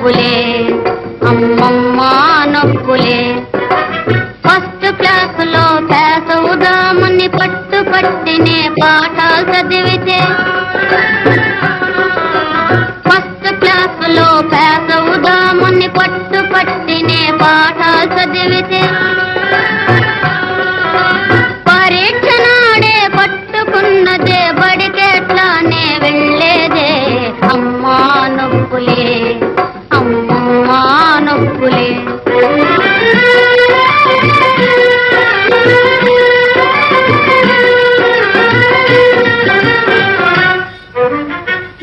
నొప్పులే అమ్మమ్మ నొప్పులే. ఫస్ట్ క్లాసులో పాస్ అవుదామని పట్టునే పాఠాలు చదివితే, ఫస్ట్ క్లాసులో పాస్ అవుదామని పట్టునే పాఠాలు చదివితే, పరీక్ష నాడే పట్టుకున్నదే బడికెట్లానే వెళ్ళేదే. అమ్మా నొప్పులే అమ్మమ్మ నొప్పులే.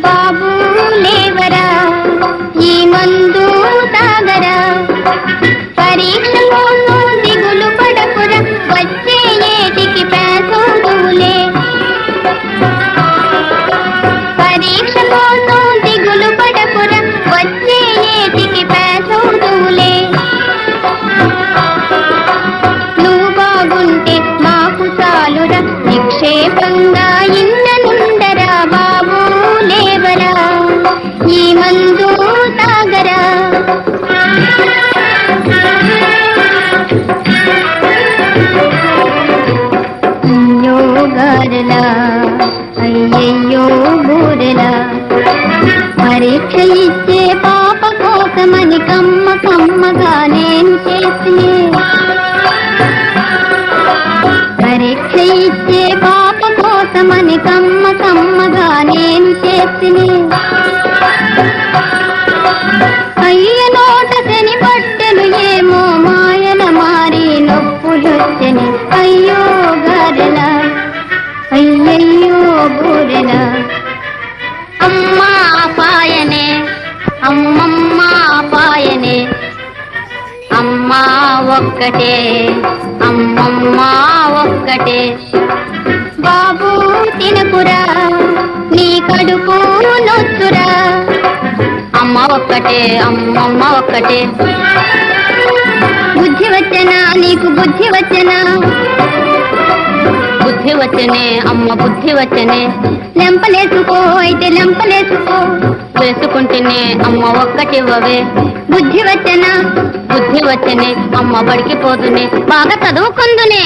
బాబు లేవరా, ఈ మందు తాగరా, పరీక్షలోనూ దిగులు పడకురా, వచ్చే ఏటికి పేసోదులే. పరీక్షలోనూ దిగులు పడకురా, వచ్చే ఏటికి పేసోదులే. నువ్వు బాగుంటే మాకు చాలురా, నిక్షేపంగా ఇన్ననుండరా. బాబు లేవరా, ఈ మందు తాగరా. అయ్యో గారెలా, అయ్యయ్యో బూరెలా, పరీక్ష ఇచ్చే పాప కోసమని కమ్మగా నేను చేసినే. పరీక్ష ఇచ్చే పాప కోసమని కమ్మగా నేను చేసినే. అయ్య నోట శని పట్టెలు ఏమో మాయల మారి నొప్పులొచ్చని. అయ్యో గారెలా, అయ్యయ్యో బూరెలా. అమ్మా పాయనే అమ్మమ్మ పాయనే, అమ్మా ఒక్కటే అమ్మమ్మ ఒక్కటే. బాబు తినకురా, నీ కడుపు నొచ్చురా, అమ్మ ఒక్కటే అమ్మమ్మ ఒక్కటే. బుద్ధి వచ్చనా నీకు బుద్ధి వచ్చనా, బుద్ధి వచ్చనే అమ్మ బుద్ధి వచ్చనే. లెంపలేసుకో అయితే లెంపలేసుకో, వేసుకుంటేనే అమ్మ ఒక్కటివ్వవే. బుద్ధి వచ్చనా బుద్ధి వచ్చనే, అమ్మ బడికి పోతునే, బాగా చదువుకుందునే.